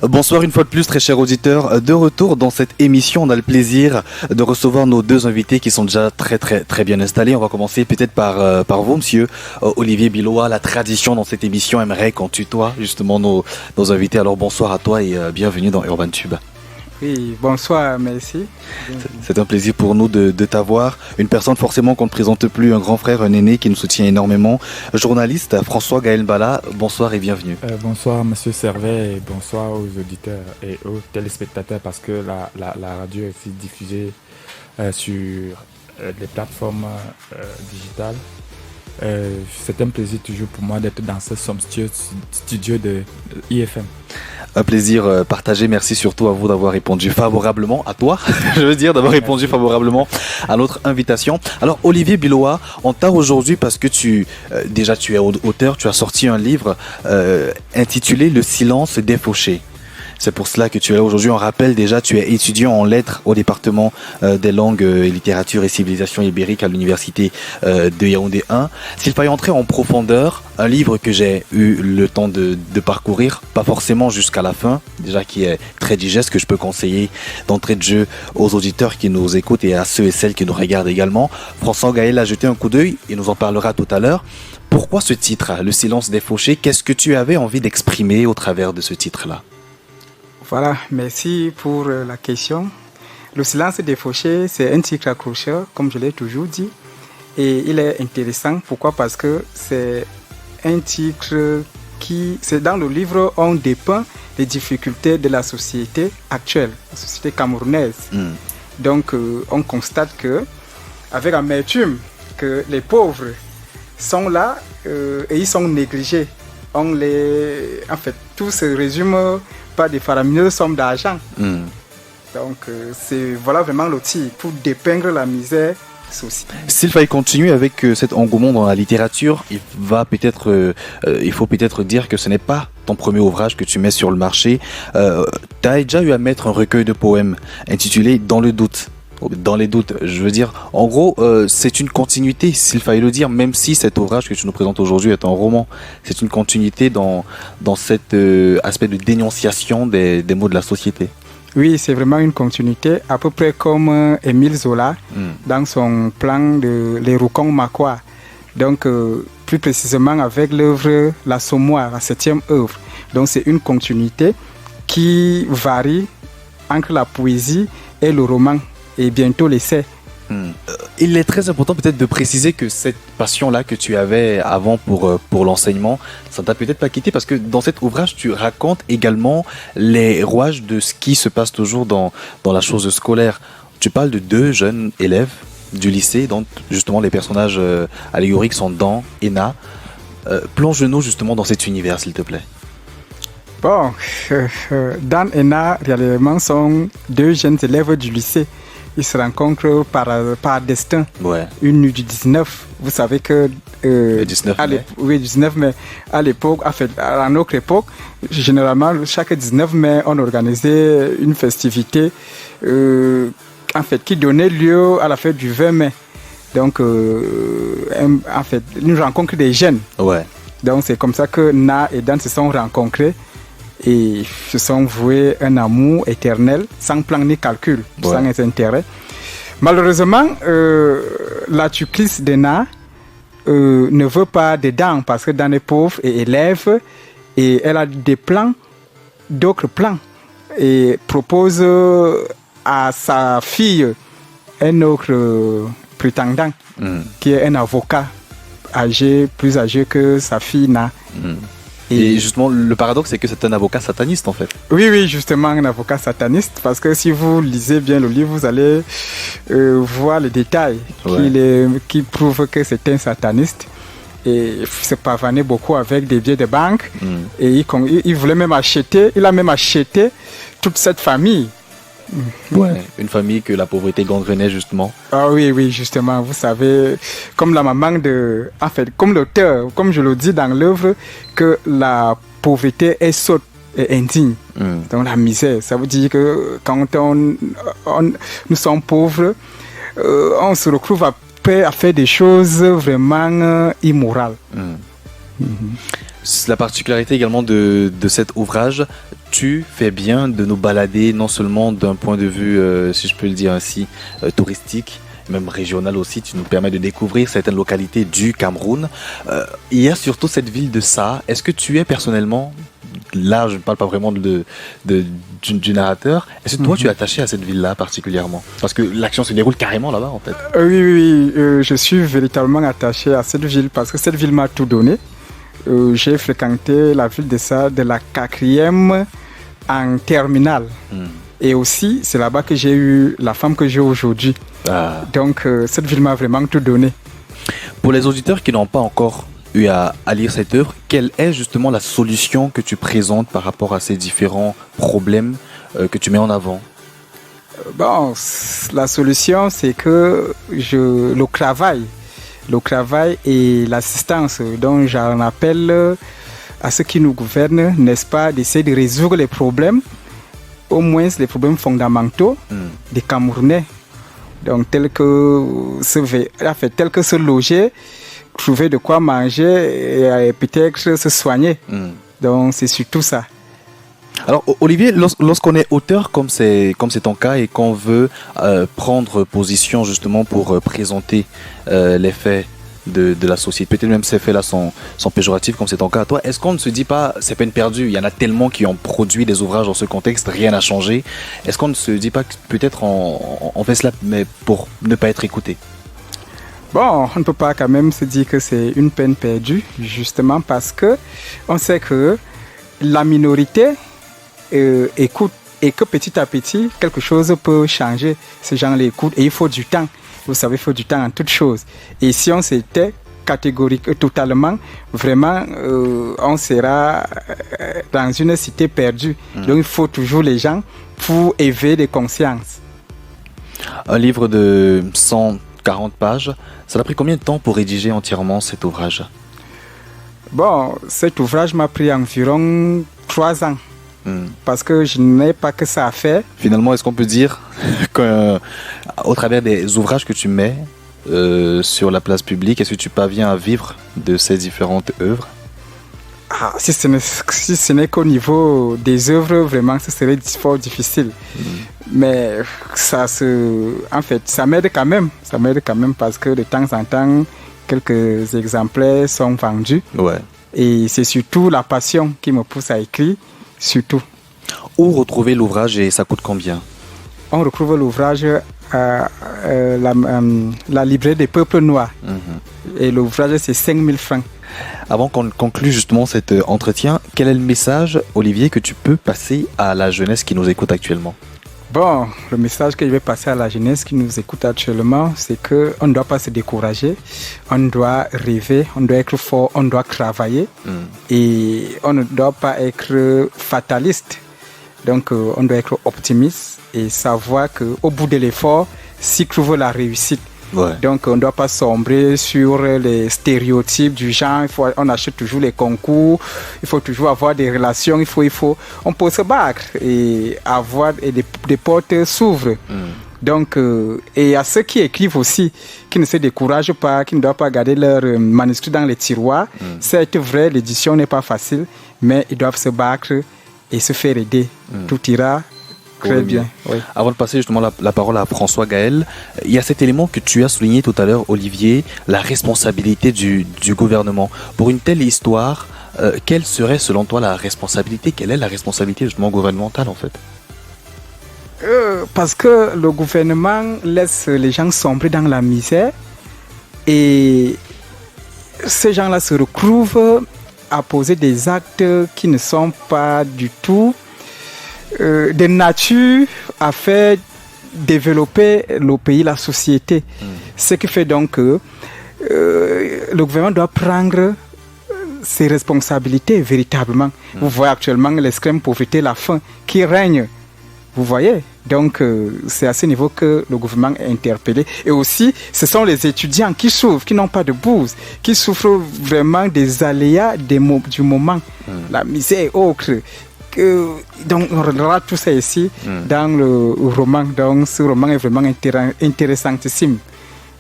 Bonsoir une fois de plus, très chers auditeurs. De retour dans cette émission, on a le plaisir de recevoir nos deux invités qui sont déjà très bien installés. On va commencer peut-être par vous, monsieur Olivier Bilois. La tradition dans cette émission aimerait qu'on tutoie justement nos invités. Alors bonsoir à toi et bienvenue dans Urban Tube. Oui, bonsoir, merci. C'est un plaisir pour nous de t'avoir. Une personne forcément qu'on ne présente plus, un grand frère, un aîné qui nous soutient énormément. Journaliste François Gaël Bala, bonsoir et bienvenue. Bonsoir monsieur Servet et bonsoir aux auditeurs et aux téléspectateurs parce que la radio est aussi diffusée sur les plateformes digitales. C'est un plaisir toujours pour moi d'être dans ce somptueux studio de IFM. Un plaisir partagé, merci surtout à vous d'avoir répondu favorablement, à toi, je veux dire, d'avoir répondu favorablement à notre invitation. Alors Olivier Bilois, on t'a aujourd'hui parce que tu es auteur, tu as sorti un livre intitulé Le silence des fauchés. C'est pour cela que tu es là aujourd'hui. On rappelle déjà, tu es étudiant en lettres au département des langues, littérature et civilisation ibérique à l'université de Yaoundé 1. S'il fallait entrer en profondeur, un livre que j'ai eu le temps de parcourir, pas forcément jusqu'à la fin, déjà qui est très digeste, que je peux conseiller d'entrée de jeu aux auditeurs qui nous écoutent et à ceux et celles qui nous regardent également. François Gaël a jeté un coup d'œil, il nous en parlera tout à l'heure. Pourquoi ce titre, Le silence des fauchés? Qu'est-ce que tu avais envie d'exprimer au travers de ce titre-là? Voilà, merci pour la question. Le silence des fauchés, c'est un titre accrocheur, comme je l'ai toujours dit. Et il est intéressant. Pourquoi? Parce que c'est un titre c'est dans le livre, on dépeint les difficultés de la société actuelle, la société camerounaise. Donc, on constate que, avec amertume, que les pauvres sont là et ils sont négligés. En fait, tout se résume par des faramineuses sommes d'argent. Donc, c'est voilà vraiment l'outil pour dépeindre la misère sociale. S'il fallait continuer avec cet engouement dans la littérature, il faut peut-être dire que ce n'est pas ton premier ouvrage que tu mets sur le marché. Tu as déjà eu à mettre un recueil de poèmes intitulé Dans le doute. Dans les doutes, je veux dire, en gros, c'est une continuité, s'il fallait le dire, même si cet ouvrage que tu nous présentes aujourd'hui est un roman. C'est une continuité dans cet aspect de dénonciation des maux de la société. Oui, c'est vraiment une continuité, à peu près comme Émile Zola dans son plan de Les Roucons Maquois. Donc, plus précisément avec l'œuvre L'Assommoir, la 7e œuvre. Donc, c'est une continuité qui varie entre la poésie et le roman. Et bientôt l'essai. Il est très important peut-être de préciser que cette passion-là que tu avais avant pour l'enseignement, ça ne t'a peut-être pas quitté parce que dans cet ouvrage, tu racontes également les rouages de ce qui se passe toujours dans la chose scolaire. Tu parles de 2 jeunes élèves du lycée, dont justement les personnages allégoriques sont Dan et Na. Plonge-nous justement dans cet univers, s'il te plaît. Bon, Dan et Na, réellement, sont 2 jeunes élèves du lycée. Ils se rencontrent par destin. Ouais. Une nuit du 19. Vous savez que... le 19 mai. Oui, 19 mai. À l'époque, à notre époque, généralement, chaque 19 mai, on organisait une festivité qui donnait lieu à la fête du 20 mai. Donc, une rencontre des jeunes. Ouais. Donc, c'est comme ça que Na et Dan se sont rencontrés. Et se sont voués un amour éternel, sans plan ni calcul, sans intérêt. Malheureusement, la tutrice de Na ne veut pas de Dan parce que Dan est pauvre et élève et elle a d'autres plans et propose à sa fille un autre prétendant qui est un avocat plus âgé que sa fille Na. Et justement, le paradoxe, c'est que c'est un avocat sataniste, en fait. Oui, justement, un avocat sataniste. Parce que si vous lisez bien le livre, vous allez voir les détails qui prouvent que c'est un sataniste. Et il se pavanait beaucoup avec des billets de banque. Et il voulait même acheter, il a même acheté toute cette famille. Ouais, une famille que la pauvreté gangrenait justement. Ah oui, justement, vous savez, comme la maman comme l'auteur, comme je le dis dans l'œuvre, que la pauvreté est sotte et indigne. Donc la misère, ça veut dire que quand nous sommes pauvres, on se retrouve après à faire des choses vraiment immorales. La particularité également de cet ouvrage, tu fais bien de nous balader non seulement d'un point de vue, si je peux le dire ainsi, touristique, même régional aussi, tu nous permets de découvrir certaines localités du Cameroun. Il y a surtout cette ville de Sa. Est-ce que tu es personnellement, là je ne parle pas vraiment du narrateur, est-ce que toi tu es attaché à cette ville-là particulièrement? Parce que l'action se déroule carrément là-bas en fait. Oui, je suis véritablement attaché à cette ville parce que cette ville m'a tout donné. J'ai fréquenté la ville de Sa de la 4e en terminale. Et aussi, c'est là-bas que j'ai eu la femme que j'ai aujourd'hui. Donc, cette ville m'a vraiment tout donné. Pour les auditeurs qui n'ont pas encore eu à lire cette œuvre, quelle est justement la solution que tu présentes par rapport à ces différents problèmes que tu mets en avant? Bon, la solution, c'est que le travail et l'assistance dont j'en appelle à ceux qui nous gouvernent, n'est-ce pas, d'essayer de résoudre les problèmes, au moins les problèmes fondamentaux des Camerounais. Donc, tel que se loger, trouver de quoi manger et peut-être se soigner. Donc, c'est surtout ça. Alors, Olivier, lorsqu'on est auteur, comme c'est ton cas, et qu'on veut prendre position justement pour présenter les faits de la société, peut-être même ces faits-là sont péjoratifs, comme c'est ton cas à toi, est-ce qu'on ne se dit pas, c'est peine perdue, il y en a tellement qui ont produit des ouvrages dans ce contexte, rien n'a changé, est-ce qu'on ne se dit pas que peut-être on fait cela mais pour ne pas être écouté? Bon, on ne peut pas quand même se dire que c'est une peine perdue, justement parce que on sait que la minorité écoute et que petit à petit, quelque chose peut changer. Ces gens l'écoutent et il faut du temps. Vous savez, il faut du temps en toutes choses. Et si on s'était catégorique, totalement, vraiment, on sera dans une cité perdue. Donc, il faut toujours les gens pour éveiller les consciences. Un livre de 140 pages, ça a pris combien de temps pour rédiger entièrement cet ouvrage? Bon, cet ouvrage m'a pris environ 3 ans. Parce que je n'ai pas que ça à faire. Finalement, est-ce qu'on peut dire qu'au travers des ouvrages que tu mets sur la place publique, est-ce que tu parviens à vivre de ces différentes œuvres? Si ce n'est qu'au niveau des œuvres, vraiment, ce serait fort difficile. Mais en fait, ça m'aide quand même. Ça m'aide quand même parce que de temps en temps, quelques exemplaires sont vendus. Ouais. Et c'est surtout la passion qui me pousse à écrire. Surtout. Où retrouver l'ouvrage et ça coûte combien? On retrouve l'ouvrage à la librairie des peuples noirs. Et l'ouvrage, c'est 5 000 francs. Avant qu'on conclue justement cet entretien, quel est le message, Olivier, que tu peux passer à la jeunesse qui nous écoute actuellement? Bon, le message que je vais passer à la jeunesse qui nous écoute actuellement, c'est qu'on ne doit pas se décourager, on doit rêver, on doit être fort, on doit travailler et on ne doit pas être fataliste. Donc, on doit être optimiste et savoir qu'au bout de l'effort, s'y trouve la réussite. Ouais. Donc, on ne doit pas sombrer sur les stéréotypes du genre. On achète toujours les concours. Il faut toujours avoir des relations. On peut se battre et des portes s'ouvrent. Donc, et à ceux qui écrivent aussi, qui ne se découragent pas, qui ne doivent pas garder leurs manuscrits dans les tiroirs. C'est vrai, l'édition n'est pas facile, mais ils doivent se battre et se faire aider. Tout ira très bien. Oui. Avant de passer justement la parole à François Gaël, il y a cet élément que tu as souligné tout à l'heure, Olivier, la responsabilité du gouvernement. Pour une telle histoire, quelle serait selon toi la responsabilité? Quelle est la responsabilité justement gouvernementale en fait? Parce que le gouvernement laisse les gens sombrer dans la misère et ces gens-là se retrouvent à poser des actes qui ne sont pas du tout de nature à faire développer le pays, la société. Ce qui fait donc que le gouvernement doit prendre ses responsabilités véritablement. Vous voyez actuellement l'extrême pauvreté, la faim qui règne. Vous voyez? Donc, c'est à ce niveau que le gouvernement est interpellé. Et aussi, ce sont les étudiants qui souffrent, qui n'ont pas de bourse, qui souffrent vraiment des aléas du moment, la misère et autres. Donc, on regarde tout ça ici dans le roman. Donc, ce roman est vraiment intéressantissime.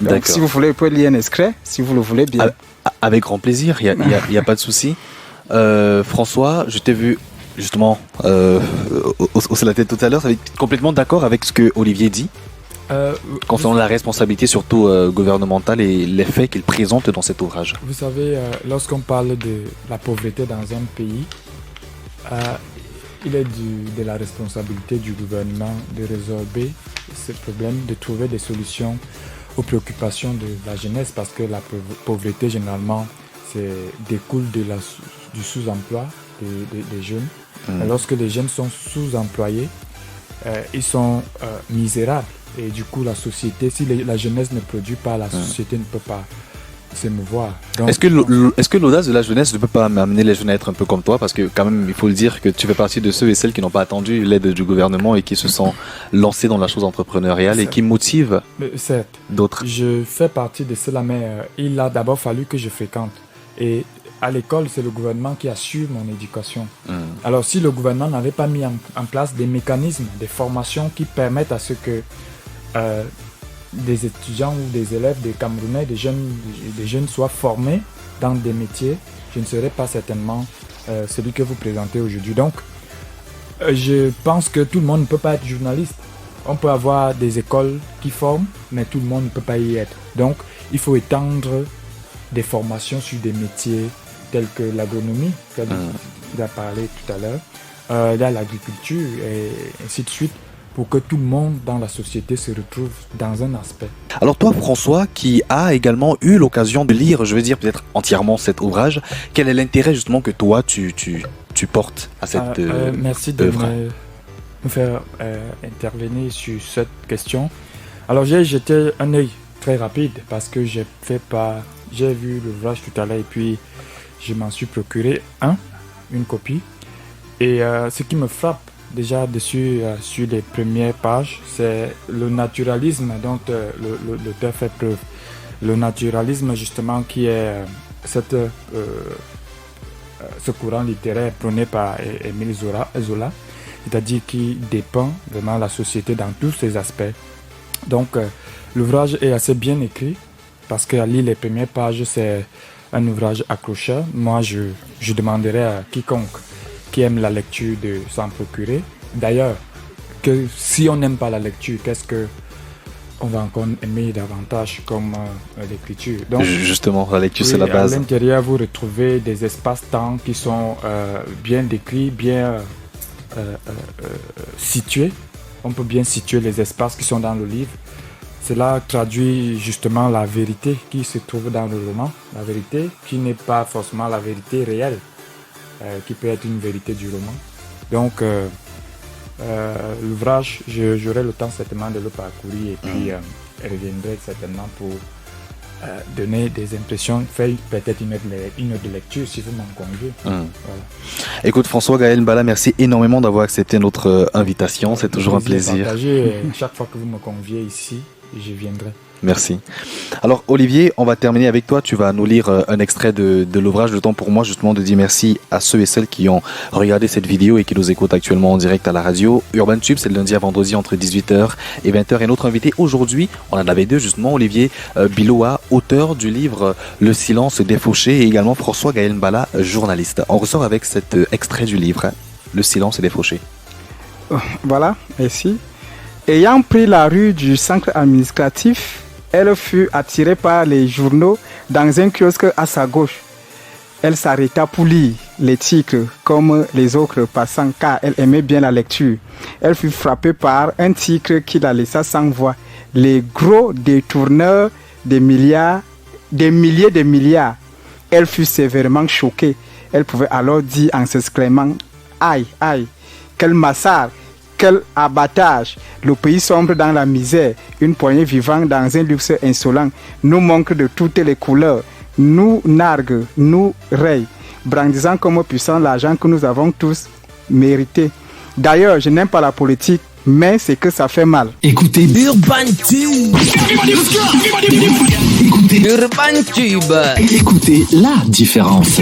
Donc, si vous voulez, vous pouvez lire un extrait, si vous le voulez bien. Avec grand plaisir, il n'y a pas de souci. François, je t'ai vu justement hausser la tête tout à l'heure. Ça va être complètement d'accord avec ce que Olivier dit concernant la responsabilité surtout gouvernementale et les faits qu'il présente dans cet ouvrage. Vous savez, lorsqu'on parle de la pauvreté dans un pays, il est de la responsabilité du gouvernement de résorber ce problème, de trouver des solutions aux préoccupations de la jeunesse, parce que la pauvreté généralement découle du sous-emploi des jeunes. Lorsque les jeunes sont sous-employés, ils sont misérables. Et du coup, la société, si la jeunesse ne produit pas, la société ne peut pas s'émouvoir. Donc, est-ce que l'audace de la jeunesse ne peut pas amener les jeunes à être un peu comme toi? Parce que quand même, il faut le dire que tu fais partie de ceux et celles qui n'ont pas attendu l'aide du gouvernement et qui se sont lancés dans la chose entrepreneuriale et qui motivent d'autres. Je fais partie de cela, mais il a d'abord fallu que je fréquente. Et à l'école, c'est le gouvernement qui assure mon éducation. Alors, si le gouvernement n'avait pas mis en place des mécanismes, des formations qui permettent à ce que des étudiants ou des élèves, des Camerounais, des jeunes soient formés dans des métiers, je ne serais pas certainement celui que vous présentez aujourd'hui. Donc, je pense que tout le monde ne peut pas être journaliste. On peut avoir des écoles qui forment, mais tout le monde ne peut pas y être. Donc, il faut étendre des formations sur des métiers tels que l'agronomie, comme il a parlé tout à l'heure, il y a l'agriculture et ainsi de suite, pour que tout le monde dans la société se retrouve dans un aspect. Alors toi, François, qui a également eu l'occasion de lire, je veux dire peut-être entièrement cet ouvrage, quel est l'intérêt justement que toi tu portes à cette merci de me faire intervenir sur cette question. Alors j'ai jeté un œil très rapide parce que j'ai vu l'ouvrage tout à l'heure et puis je m'en suis procuré une copie. Et ce qui me frappe déjà dessus, sur les premières pages, c'est le naturalisme dont l'auteur fait preuve. Le naturalisme justement qui est ce courant littéraire prôné par Émile Zola, c'est-à-dire qui dépeint vraiment la société dans tous ses aspects. Donc l'ouvrage est assez bien écrit parce qu'à lire les premières pages, c'est un ouvrage accrocheur. Moi, je demanderais à quiconque qui aime la lecture de s'en procurer. D'ailleurs, que si on n'aime pas la lecture, qu'est-ce que on va encore aimer davantage comme l'écriture? Donc, justement, la lecture, c'est la base. À l'intérieur, vous retrouvez des espaces-temps qui sont bien décrits, bien situés. On peut bien situer les espaces qui sont dans le livre. Cela traduit justement la vérité qui se trouve dans le roman, la vérité qui n'est pas forcément la vérité réelle, qui peut être une vérité du roman. Donc, l'ouvrage, j'aurai le temps certainement de le parcourir et puis reviendrai certainement pour donner des impressions, faire peut-être une autre lecture si vous m'en conviez. Voilà. Écoute, François Gaël Mbala, merci énormément d'avoir accepté notre invitation. C'est toujours un plaisir. Chaque fois que vous me conviez ici, j'y viendrai. Merci. Alors Olivier, on va terminer avec toi. Tu vas nous lire un extrait de l'ouvrage. Le temps pour moi justement de dire merci à ceux et celles qui ont regardé cette vidéo et qui nous écoutent actuellement en direct à la radio. Urban Tube, c'est le lundi à vendredi entre 18h et 20h. Et notre invité aujourd'hui, on en avait deux justement, Olivier Biloa, auteur du livre Le silence des fauchés, et également François Gaël Mbala, journaliste. On ressort avec cet extrait du livre, Le silence des fauchés. Voilà, merci. Ayant pris la rue du centre administratif, elle fut attirée par les journaux dans un kiosque à sa gauche. Elle s'arrêta pour lire les titres comme les autres passants car elle aimait bien la lecture. Elle fut frappée par un titre qui la laissa sans voix. Les gros détourneurs des milliers de milliards. Elle fut sévèrement choquée. Elle pouvait alors dire en s'exclamant « Aïe, aïe, quel massacre !» Quel abattage! Le pays sombre dans la misère, une poignée vivant dans un luxe insolent, nous manque de toutes les couleurs, nous nargue, nous raye, brandissant comme puissant l'argent que nous avons tous mérité. D'ailleurs, je n'aime pas la politique, mais c'est que ça fait mal. Écoutez Urban Tube. Écoutez Urban Tube. Écoutez la différence.